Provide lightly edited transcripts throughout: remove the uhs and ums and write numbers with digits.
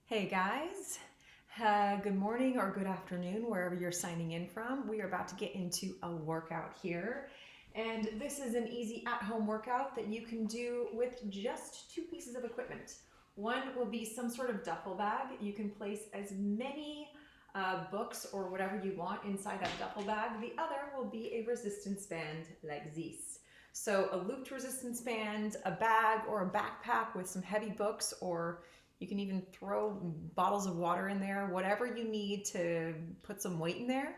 Hey guys, good morning or good afternoon, wherever you're signing in from. We are about to get into a workout here. And this is an easy at-home workout that you can do with just two pieces of equipment. One will be some sort of duffel bag. You can place as many books or whatever you want inside that duffel bag. The other will be a resistance band like this. So a looped resistance band, a bag or a backpack with some heavy books, or you can even throw bottles of water in there, whatever you need to put some weight in there.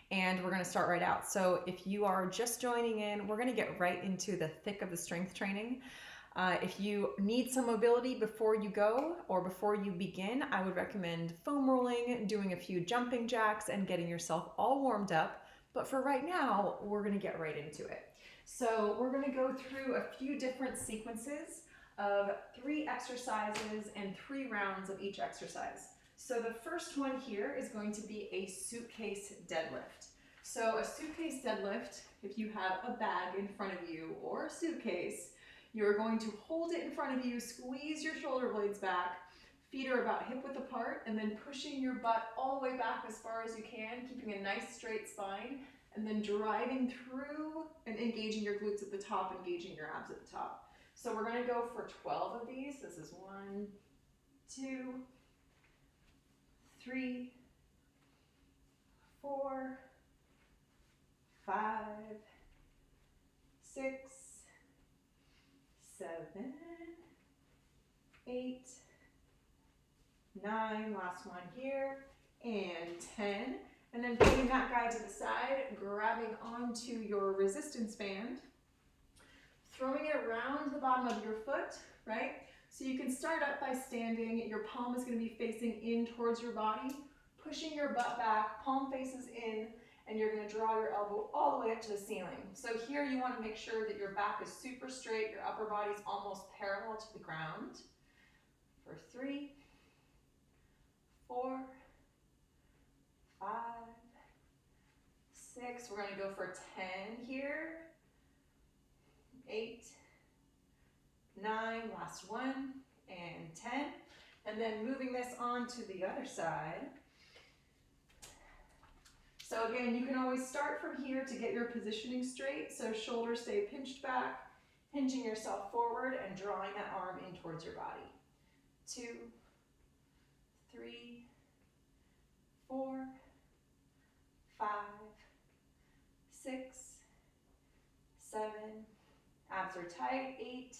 And we're gonna start right out. So if you are just joining in, we're gonna get right into the thick of the strength training. If you need some mobility before you go or before you begin, I would recommend foam rolling, doing a few jumping jacks, and getting yourself all warmed up. But for right now, we're gonna get right into it. So we're gonna go through a few different sequences of 3 exercises and 3 rounds of each exercise. So the first one here is going to be a suitcase deadlift. So a suitcase deadlift, if you have a bag in front of you or a suitcase, you're going to hold it in front of you, squeeze your shoulder blades back, feet are about hip width apart, and then pushing your butt all the way back as far as you can, keeping a nice straight spine, and then driving through and engaging your glutes at the top, engaging your abs at the top. So we're going to go for 12 of these. This is 1, 2, 3, 4, 5, 6, 7, 8, 9, last one here, and 10. And then putting that guy to the side, grabbing onto your resistance band, throwing it around the bottom of your foot, right? So you can start up by standing. Your palm is going to be facing in towards your body, pushing your butt back, palm faces in, and you're going to draw your elbow all the way up to the ceiling. So here you want to make sure that your back is super straight, your upper body's almost parallel to the ground. For 3, 4, 5, 6. We're going to go for 10 here. 8, 9, last one, and 10. And then moving this on to the other side. So again, you can always start from here to get your positioning straight. So shoulders stay pinched back, hinging yourself forward and drawing that arm in towards your body. 2, 3, 4, 5, 6, 7, abs are tight, 8,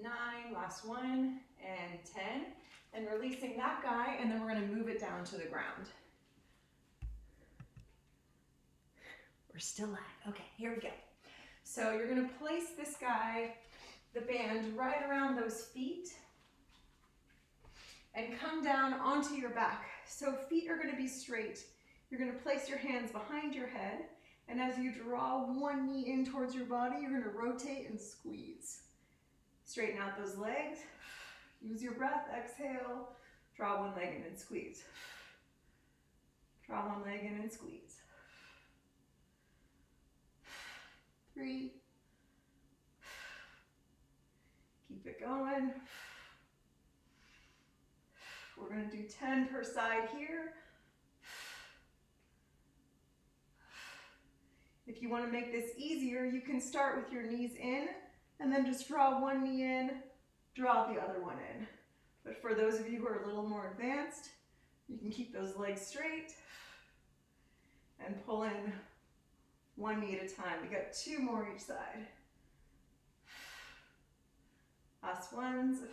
9, last one, and 10. And releasing that guy, and then we're going to move it down to the ground. We're still live. Okay, here we go. So you're going to place this guy, the band, right around those feet and come down onto your back. So feet are going to be straight. You're going to place your hands behind your head. And as you draw one knee in towards your body, you're going to rotate and squeeze. Straighten out those legs. Use your breath. Exhale. Draw one leg in and squeeze. Draw one leg in and squeeze. 3. Keep it going. We're going to do 10 per side here. If you want to make this easier, you can start with your knees in and then just draw one knee in, draw the other one in. But for those of you who are a little more advanced, you can keep those legs straight and pull in one knee at a time. We got 2 more each side. Last ones.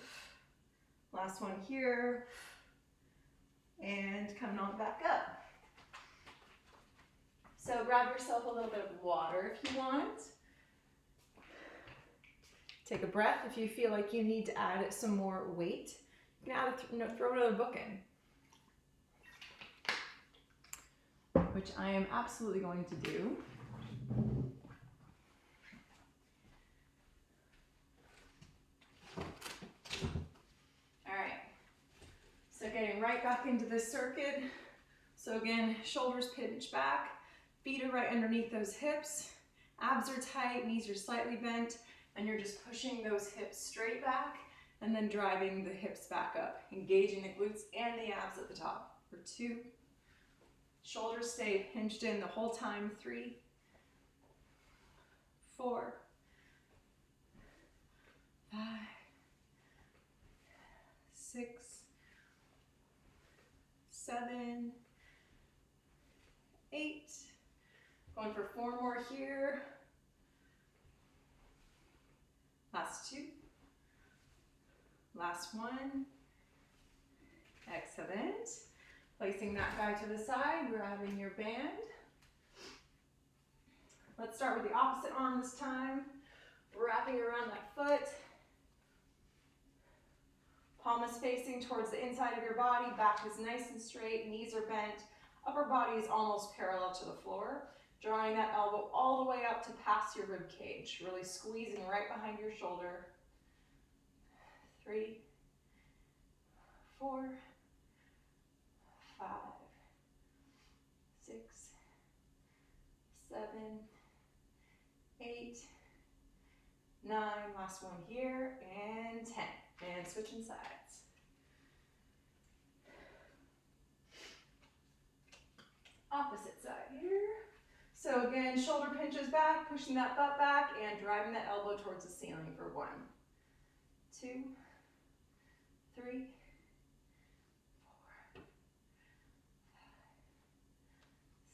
Last one here. And coming on back up. So grab yourself a little bit of water if you want. Take a breath. If you feel like you need to add some more weight, you can add throw another book in, which I am absolutely going to do. All right. So getting right back into this circuit. So again, shoulders pinched back. Feet are right underneath those hips, abs are tight, knees are slightly bent, and you're just pushing those hips straight back and then driving the hips back up, engaging the glutes and the abs at the top for 2. Shoulders stay hinged in the whole time, 3, 4, 5, 6, 7, 8. Going for 4 more here. Last 2. Last 1. Excellent. Placing that guy to the side, grabbing your band. Let's start with the opposite arm this time. Wrapping around that foot. Palm is facing towards the inside of your body. Back is nice and straight. Knees are bent. Upper body is almost parallel to the floor. Drawing that elbow all the way up to past your rib cage. Really squeezing right behind your shoulder. 3, 4, 5, 6, 7, 8, 9. Last one here, and 10. And switching sides. Opposite side here. So again, shoulder pinches back, pushing that butt back, and driving that elbow towards the ceiling for 1, 2, 3, 4, 5,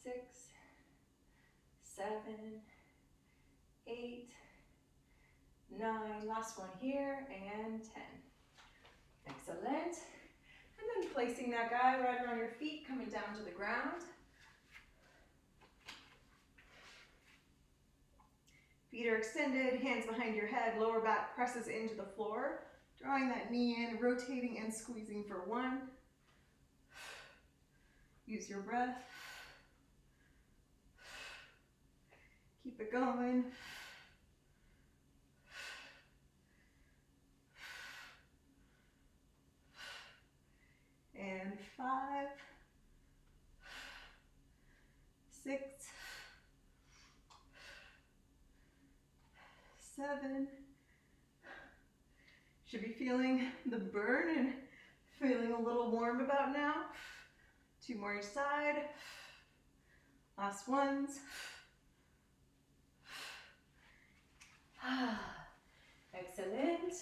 6, 7, 8, 9. Last one here, and 10. Excellent. And then placing that guy right around your feet, coming down to the ground. Feet are extended, hands behind your head, lower back presses into the floor. Drawing that knee in, rotating and squeezing for 1. Use your breath. Keep it going. And 5, 6, 7. Should be feeling the burn and feeling a little warm about now. 2 more each side. Last ones. Excellent.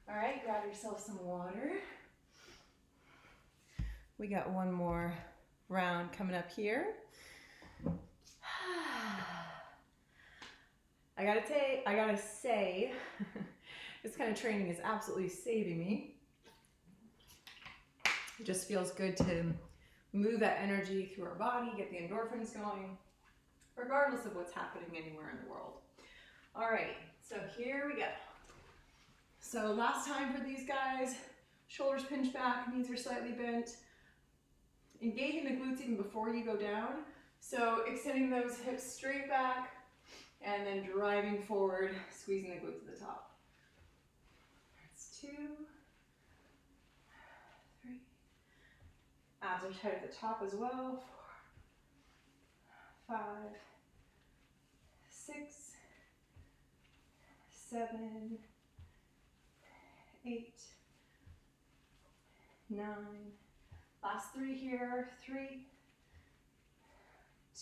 All right, grab yourself some water. We got 1 more round coming up here. I gotta say, this kind of training is absolutely saving me. It just feels good to move that energy through our body, get the endorphins going, regardless of what's happening anywhere in the world. All right, so here we go. So last time for these guys, shoulders pinch back, knees are slightly bent. Engaging the glutes even before you go down. So extending those hips straight back and then driving forward, squeezing the glutes to the top. That's 2, 3. Abs are tight at the top as well. 4, 5, 6, 7, 8, 9. Last 3 here. 3,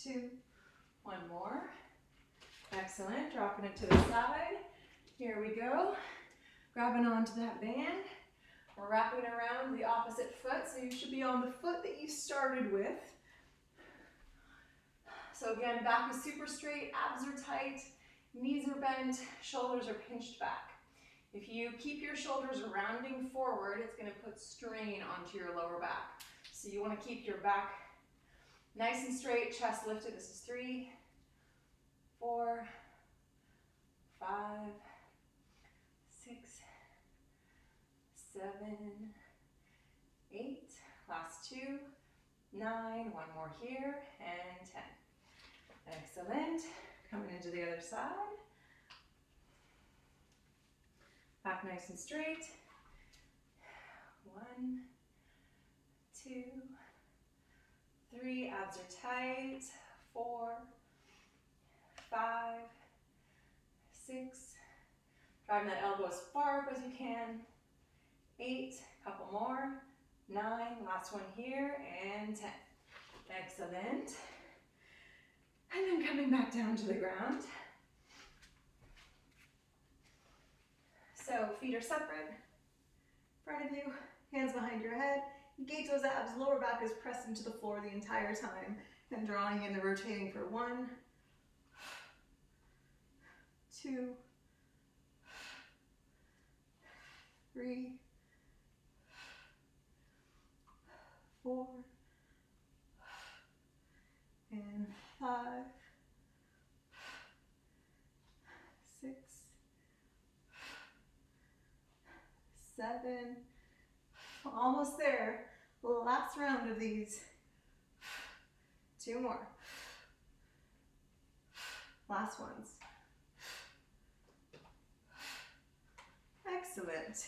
2, 1 more. Excellent. Dropping it to the side. Here we go. Grabbing onto that band. We're wrapping around the opposite foot, so you should be on the foot that you started with. So again, back is super straight, abs are tight, knees are bent, shoulders are pinched back. If you keep your shoulders rounding forward, it's going to put strain onto your lower back. So you want to keep your back nice and straight, chest lifted. This is 3, 4, 5, 6, 7, 8. Last 2, 9. 1 more here, and 10. Excellent. Coming into the other side. Back nice and straight. 1, 2, 3. Abs are tight. 4, 5, 6. Driving that elbow as far up as you can. 8, couple more, 9, last one here, and 10. Excellent. And then coming back down to the ground. So feet are separate, front of you, hands behind your head. Engage those abs, lower back is pressed into the floor the entire time. And drawing in the rotating for 1, 2, 3, 4, and 5, 6, 7, almost there. Last round of these. 2 more. Last ones. Excellent.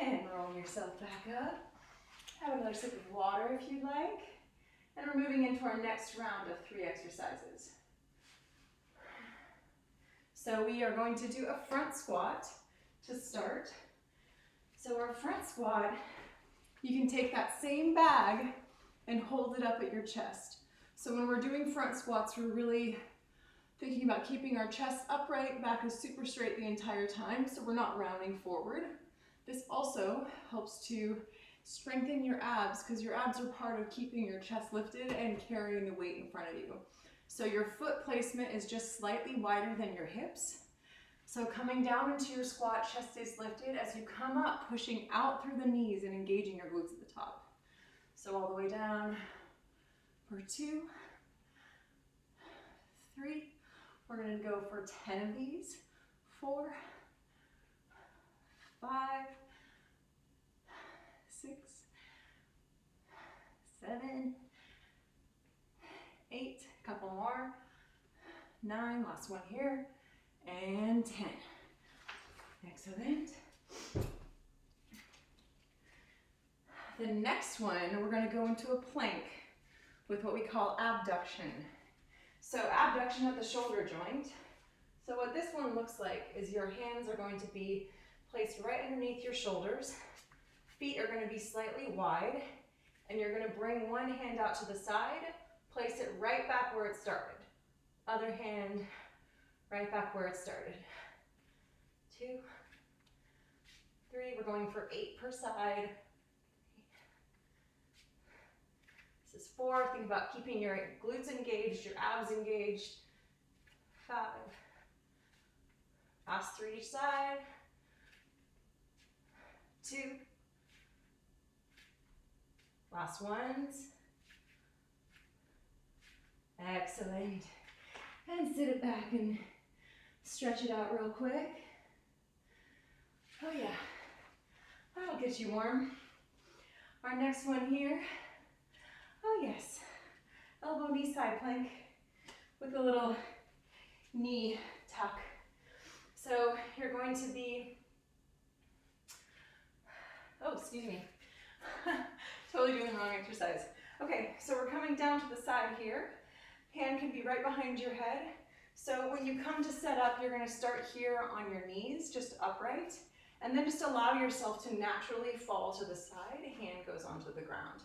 And rolling yourself back up. Have another sip of water if you'd like. And we're moving into our next round of 3 exercises. So we are going to do a front squat to start. So our front squat, you can take that same bag and hold it up at your chest. So when we're doing front squats, we're really thinking about keeping our chest upright, back is super straight the entire time, so we're not rounding forward. This also helps to strengthen your abs, because your abs are part of keeping your chest lifted and carrying the weight in front of you. So your foot placement is just slightly wider than your hips. So coming down into your squat, chest stays lifted. As you come up, pushing out through the knees and engaging your glutes at the top. So all the way down for 2, 3. We're going to go for 10 of these. 4, 5, 6, 7, 8, couple more, 9, last one here, and 10. Excellent. The next one, we're going to go into a plank with what we call abduction. So abduction at the shoulder joint. So what this one looks like is your hands are going to be placed right underneath your shoulders. Feet are going to be slightly wide, and you're going to bring one hand out to the side, place it right back where it started. Other hand right back where it started. 2, 3, we're going for 8 per side. This is 4, think about keeping your glutes engaged, your abs engaged. 5, last 3 each side. 2, last ones. Excellent. And sit it back and stretch it out real quick. Oh yeah, that'll get you warm. Our next one here. Oh yes, elbow knee side plank with a little knee tuck. So you're going to be, oh excuse me, totally doing the wrong exercise. Okay, so we're coming down to the side here. Hand can be right behind your head. So when you come to set up, you're going to start here on your knees, just upright, and then just allow yourself to naturally fall to the side. Hand goes onto the ground.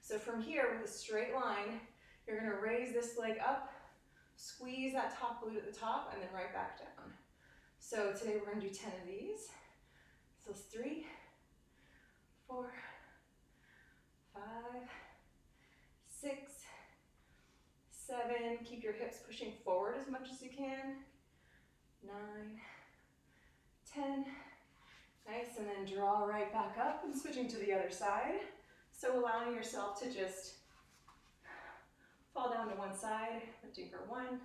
So from here, with a straight line, you're going to raise this leg up, squeeze that top glute at the top, and then right back down. So today we're going to do 10 of these. So it's 3, 4, 5, 6, 7. Keep your hips pushing forward as much as you can. 9, 10. Nice, and then draw right back up and switching to the other side. So allowing yourself to just fall down to one side, lifting for 1,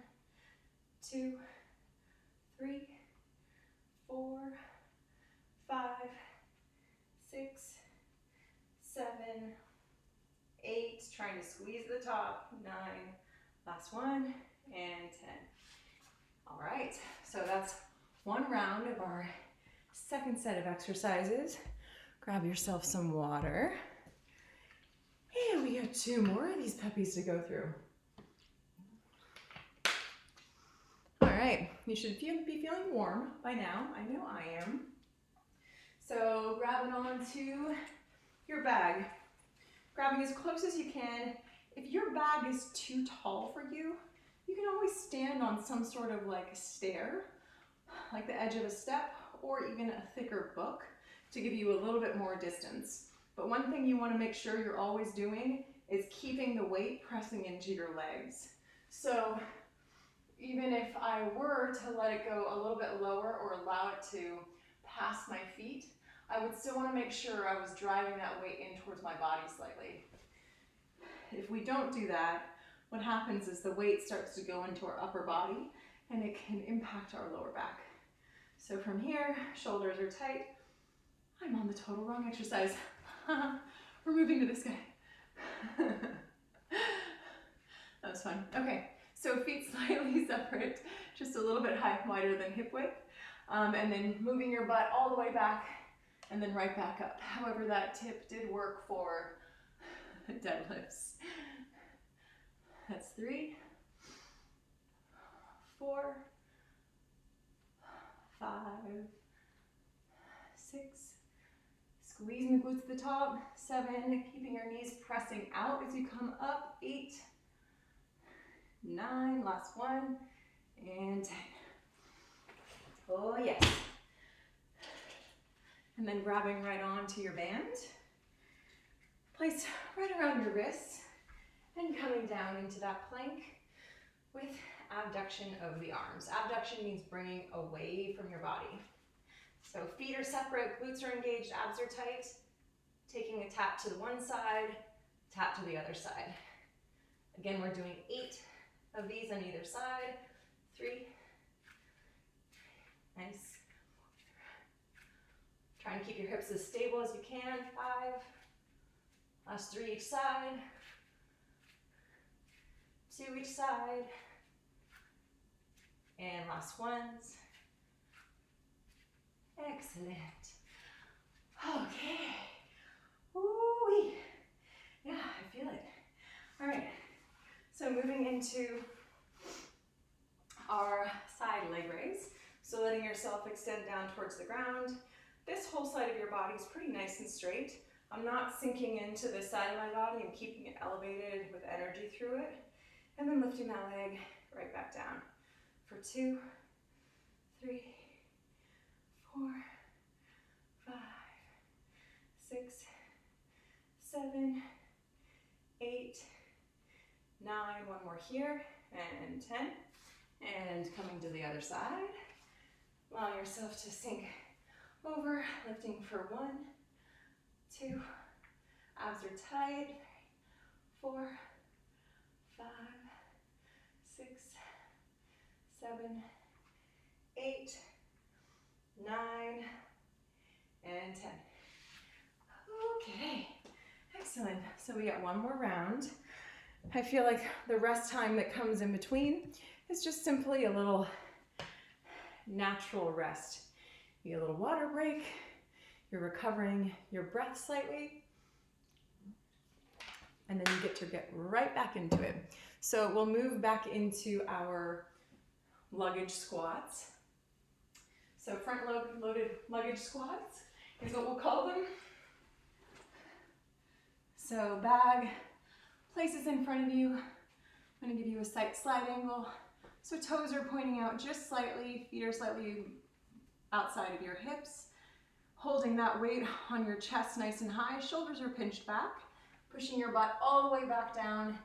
2, 3, 4, 5, 6, 7, 8. Trying to squeeze the top. 9, last one, and 10. All right, so that's one round of our second set of exercises. Grab yourself some water. And we got 2 more of these puppies to go through. All right, you should be feeling warm by now. I know I am. So grabbing onto your bag, grabbing as close as you can. If your bag is too tall for you, you can always stand on some sort of like stair, like the edge of a step, or even a thicker book to give you a little bit more distance. But one thing you want to make sure you're always doing is keeping the weight pressing into your legs. So even if I were to let it go a little bit lower or allow it to pass my feet, I would still want to make sure I was driving that weight in towards my body slightly. If we don't do that, what happens is the weight starts to go into our upper body and it can impact our lower back. So from here, shoulders are tight. I'm on the total wrong exercise. We're moving to this guy. That was fun. Okay, so feet slightly separate, just a little bit wider than hip width. And then moving your butt all the way back and then right back up. However, that tip did work for deadlifts. That's 3, 4, 5, 6, squeezing the glutes at the top, 7, keeping your knees pressing out as you come up, 8, 9, last one, and 10. Oh yes. And then grabbing right onto your band, place right around your wrists, and coming down into that plank with abduction of the arms. Abduction means bringing away from your body. So feet are separate, glutes are engaged, abs are tight. Taking a tap to the one side, tap to the other side. Again, we're doing 8 of these on either side. 3. Nice. Try and keep your hips as stable as you can. 5. Last 3 each side. 2 each side. And last ones. Excellent. Okay. Woo-wee. Yeah, I feel it. All right. So moving into our side leg raise. So letting yourself extend down towards the ground. This whole side of your body is pretty nice and straight. I'm not sinking into this side of my body. I'm keeping it elevated with energy through it. And then lifting that leg right back down for 2, 3, 4, 5, 6, 7, 8, 9, one more here, and 10. And coming to the other side. Allow yourself to sink over, lifting for 1, 2, abs are tight, 4, 5, 6, 7, 8, 9, and 10. Okay, excellent. So we got one more round. I feel like the rest time that comes in between is just simply a little natural rest. You get a little water break, you're recovering your breath slightly, and then you get to get right back into it. So we'll move back into our luggage squats. So front loaded luggage squats is what we'll call them. So bag places in front of you. I'm going to give you a slight angle. So toes are pointing out just slightly, feet are slightly outside of your hips. Holding that weight on your chest nice and high, shoulders are pinched back, pushing your butt all the way back down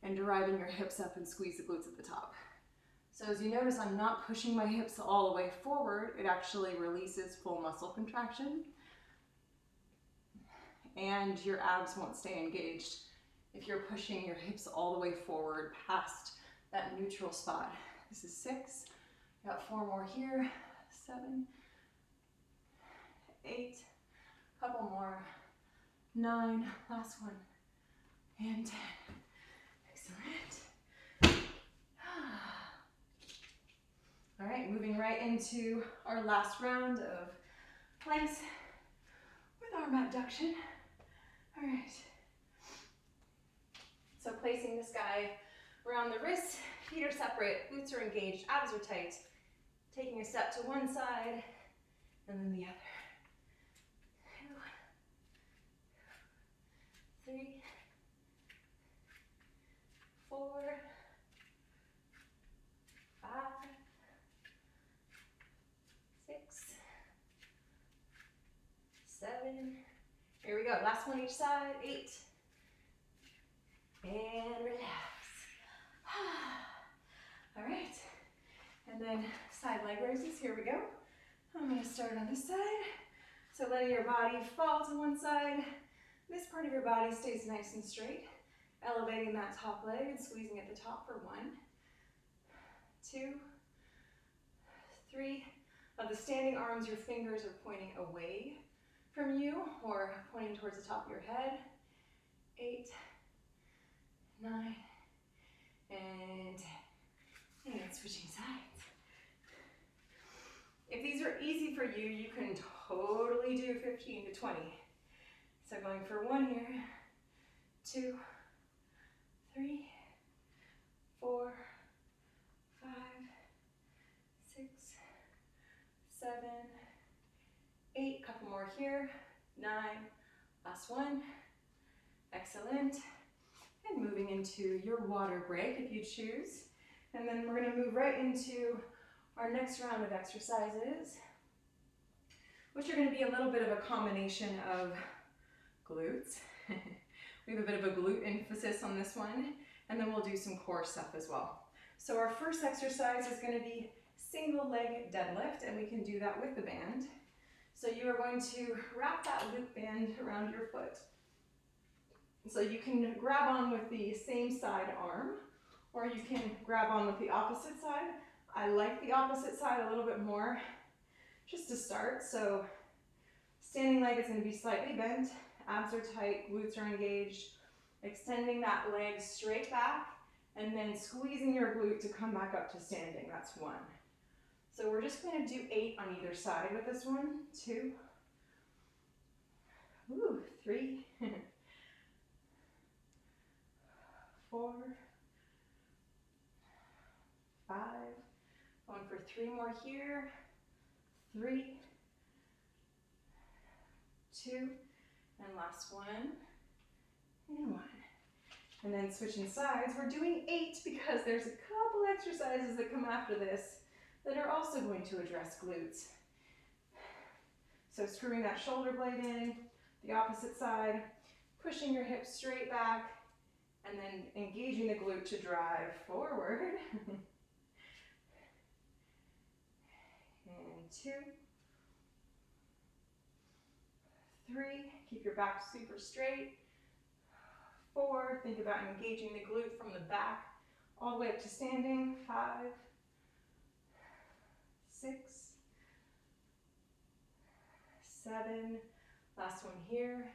and driving your hips up and squeeze the glutes at the top. So as you notice, I'm not pushing my hips all the way forward. It actually releases full muscle contraction. And your abs won't stay engaged if you're pushing your hips all the way forward past that neutral spot. This is 6, got 4 more here, 7, 8, couple more, 9, last one, and 10. Excellent. All right, moving right into our last round of planks with arm abduction. All right. So placing this guy around the wrists, feet are separate, glutes are engaged, abs are tight. Taking a step to one side and then the other. 7. Here we go. Last one each side. 8. And relax. All right. And then side leg raises. Here we go. I'm going to start on this side. So letting your body fall to one side. This part of your body stays nice and straight. Elevating that top leg and squeezing at the top for 1, 2, 3. Of the standing arms, your fingers are pointing away from you or pointing towards the top of your head. 8, 9, and 10. And switching sides. If these are easy for you, you can totally do 15 to 20. So going for 1 here, 2, 3, 4, 5, 6, 7, 8. Couple more here. 9. Last one. Excellent. And moving into your water break if you choose. And then we're going to move right into our next round of exercises, which are going to be a little bit of a combination of glutes. We have a bit of a glute emphasis on this one, and then we'll do some core stuff as well. So our first exercise is going to be single leg deadlift, and we can do that with the band. So you are going to wrap that loop band around your foot. So you can grab on with the same side arm, or you can grab on with the opposite side. I like the opposite side a little bit more, just to start. So standing leg is going to be slightly bent, abs are tight, glutes are engaged, extending that leg straight back, and then squeezing your glute to come back up to standing. That's 1. So we're just going to do 8 on either side with this one. 2, 3, 4, 5, going for 3 more here, 3, 2, and last one, and 1. And then switching sides, we're doing 8 because there's a couple exercises that come after this that are also going to address glutes. So screwing that shoulder blade in, the opposite side, pushing your hips straight back, and then engaging the glute to drive forward. And 2, 3, keep your back super straight. 4, think about engaging the glute from the back all the way up to standing. 5, 6, 7, last one here,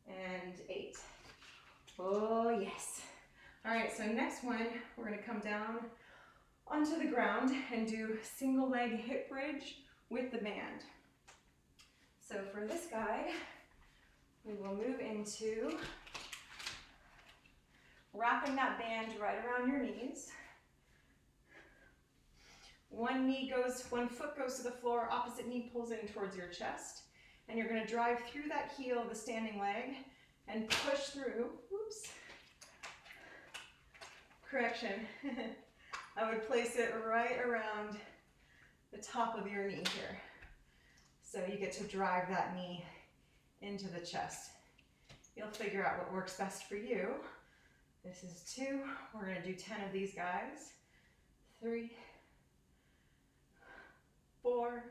and 8. Oh yes. All right, so next one, we're gonna come down onto the ground and do single leg hip bridge with the band. So for this guy, we will move into wrapping that band right around your knees. One foot goes to the floor, opposite knee pulls in towards your chest, and you're gonna drive through that heel of the standing leg and push through. Oops. Correction. I would place it right around the top of your knee here. So you get to drive that knee into the chest. You'll figure out what works best for you. This is 2. We're going to do 10 of these guys. 3, 4.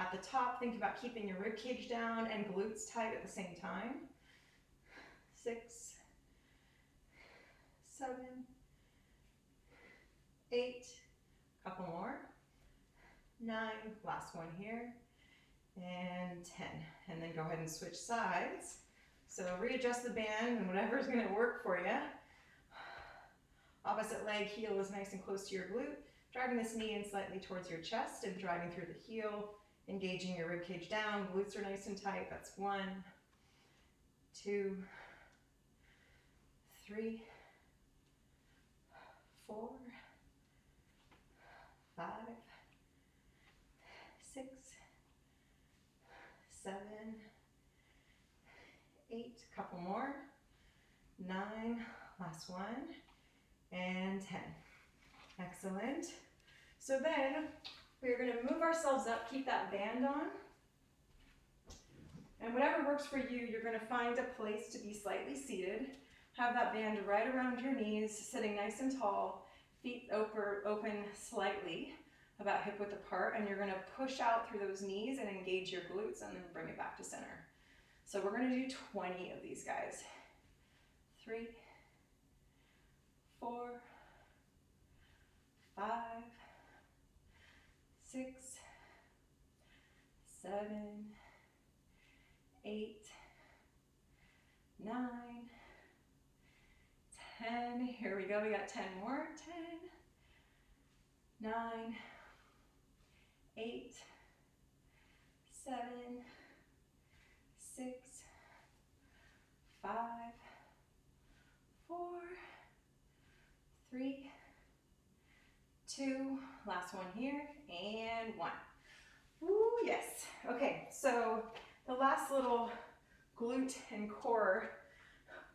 At the top, think about keeping your rib cage down and glutes tight at the same time. 6, 7, 8, couple more. 9, last one here. And 10. And then go ahead and switch sides. So readjust the band and whatever's going to work for you. Opposite leg heel is nice and close to your glute. Driving this knee in slightly towards your chest and driving through the heel. Engaging your rib cage down. Glutes are nice and tight. That's 1, 2, 3, 4, 5, 6, 7, 8, couple more. 9, last one. And 10. Excellent. So then we're going to move ourselves up, keep that band on. And whatever works for you, you're gonna find a place to be slightly seated. Have that band right around your knees, sitting nice and tall, feet open slightly, about hip width apart, and you're gonna push out through those knees and engage your glutes and then bring it back to center. So we're gonna do 20 of these guys. 3, 4, 5, 6, 7, 8, 9, 10. Here we go, we got 10 more. 10, 9, 8, 7, 6, 5, 4, 3, 2, last one here, and 1. Woo, yes. Okay, so the last little glute and core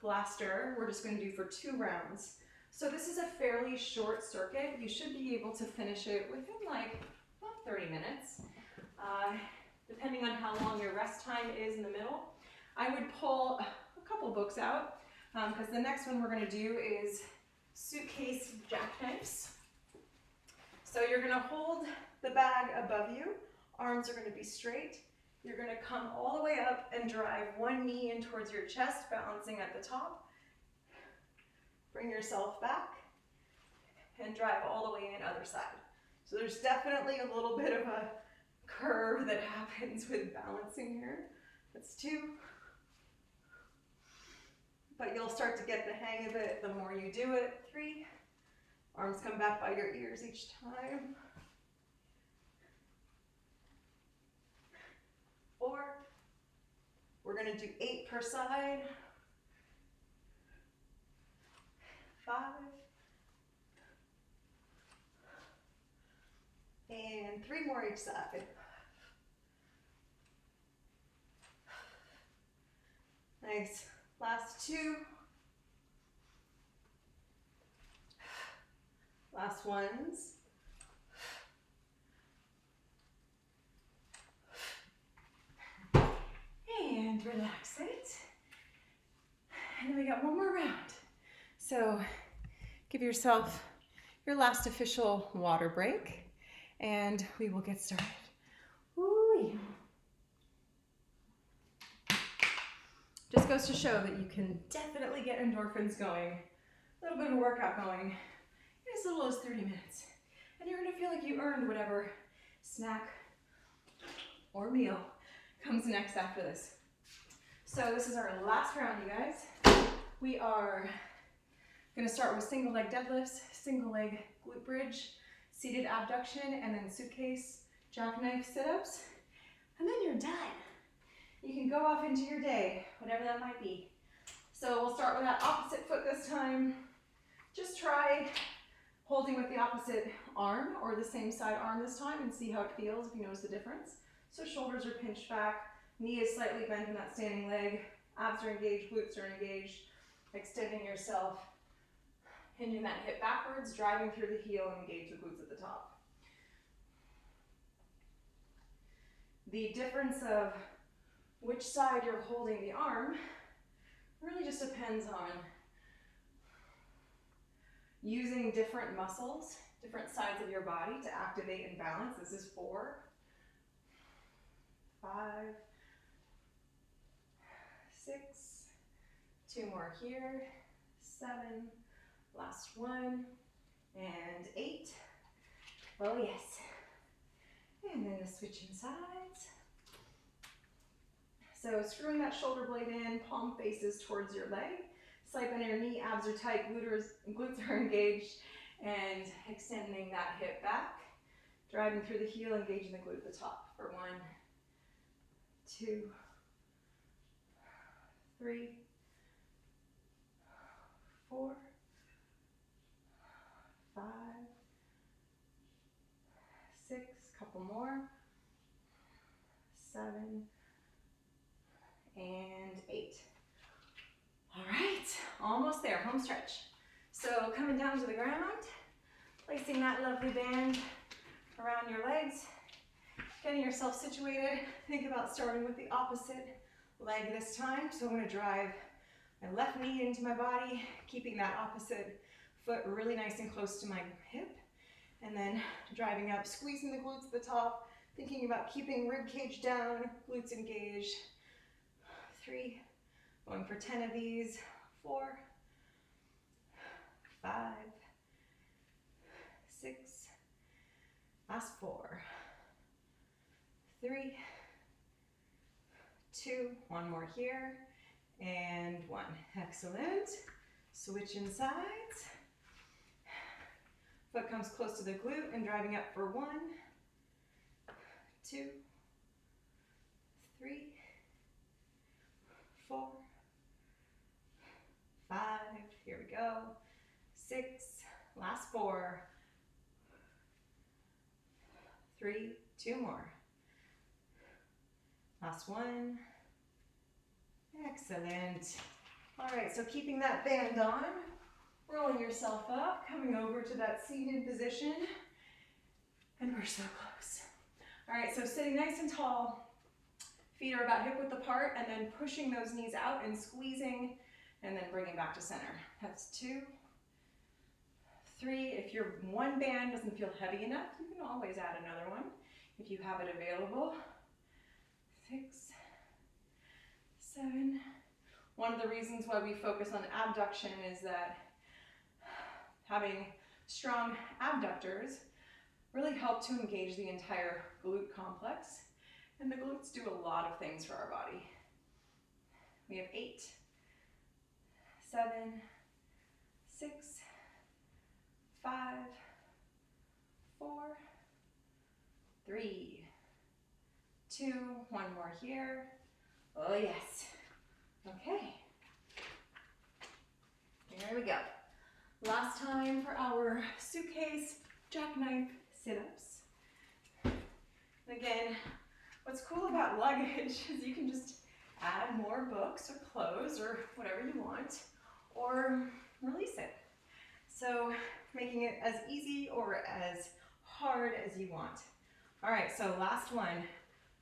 blaster, we're just going to do for 2 rounds. So this is a fairly short circuit. You should be able to finish it within like about 30 minutes, depending on how long your rest time is in the middle. I would pull a couple books out because the next one we're going to do is Suitcase Jackknives. So you're going to hold the bag above you. Arms are going to be straight. You're going to come all the way up and drive one knee in towards your chest, balancing at the top. Bring yourself back and drive all the way in other side. So there's definitely a little bit of a curve that happens with balancing here. That's 2. But you'll start to get the hang of it the more you do it. 3. Arms come back by your ears each time. 4. We're going to do 8 per side. 5. And 3 more each side. Nice. Last 2. Last ones. And relax it. And then we got one more round. So give yourself your last official water break and we will get started. Ooh. Just goes to show that you can definitely get endorphins going, a little bit of a workout going in as little as 30 minutes. And you're gonna feel like you earned whatever snack or meal comes next after this. So this is our last round, you guys. We are gonna start with single leg deadlifts, single leg glute bridge, seated abduction, and then suitcase jackknife sit-ups. And then you're done. You can go off into your day, whatever that might be. So we'll start with that opposite foot this time. Just try holding with the opposite arm or the same side arm this time and see how it feels if you notice the difference. So shoulders are pinched back, knee is slightly bent in that standing leg, abs are engaged, glutes are engaged, extending yourself, hinging that hip backwards, driving through the heel and engage the glutes at the top. The difference of which side you're holding the arm really just depends on using different muscles, different sides of your body to activate and balance. This is 4, 5, 6, 2 more here, 7, last one, and 8. Oh yes. And then the switching sides. So screwing that shoulder blade in, palm faces towards your leg. Slight bend in your knee, abs are tight, glutes are engaged, and extending that hip back. Driving through the heel, engaging the glute at the top for 1, 2, 3, 4, 5, 6, couple more, 7, and 8. All right, almost there, home stretch. So coming down to the ground, placing that lovely band around your legs, getting yourself situated. Think about starting with the opposite leg this time. So I'm gonna drive my left knee into my body, keeping that opposite foot really nice and close to my hip. And then driving up, squeezing the glutes at the top, thinking about keeping rib cage down, glutes engaged. 3, going for 10 of these. 4, 5, 6, last 4, 3, 2, one more here, and 1. Excellent. Switching sides. Foot comes close to the glute and driving up for 1, 2, 3, 4, 5, here we go, 6, last 4, 3, 2 more, last 1, excellent. All right, so keeping that band on, rolling yourself up, coming over to that seated position, and we're so close. All right, so sitting nice and tall, feet are about hip width apart, and then pushing those knees out and squeezing, and then bringing back to center. That's 2, 3. If your one band doesn't feel heavy enough, you can always add another one if you have it available. 6, 7. One of the reasons why we focus on abduction is that having strong abductors really help to engage the entire glute complex. And the glutes do a lot of things for our body. We have 8, 7, 6, 5, 4, 3, 2, one more here. Oh yes. Okay. Here we go. Last time for our suitcase jackknife sit-ups. And again, what's cool about luggage is you can just add more books or clothes or whatever you want, or release it. So making it as easy or as hard as you want. All right, so last one.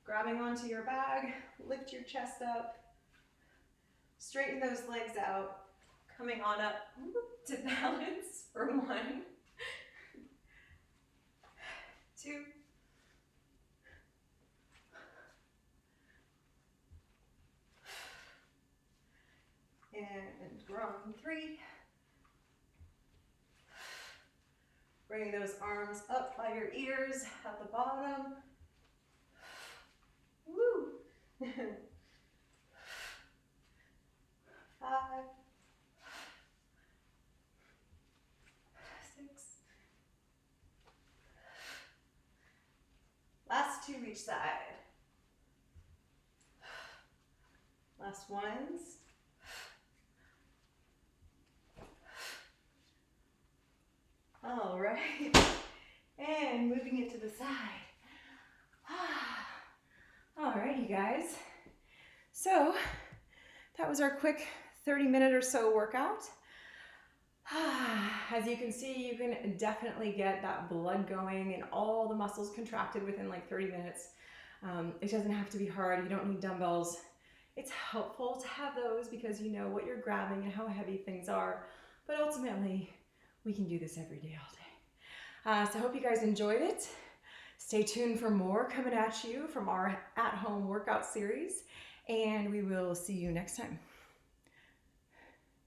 Grabbing onto your bag, lift your chest up, straighten those legs out, coming on up to balance for 1, 2, and grown 3. Bringing those arms up by your ears at the bottom. Woo! 5, 6. Last 2 each side. Last ones. All right. And moving it to the side. All right, you guys. So that was our quick 30-minute or so workout. As you can see, you can definitely get that blood going and all the muscles contracted within like 30 minutes. It doesn't have to be hard. You don't need dumbbells. It's helpful to have those because you know what you're grabbing and how heavy things are. But ultimately, we can do this every day, all day. So I hope you guys enjoyed it. Stay tuned for more coming at you from our at-home workout series, and we will see you next time.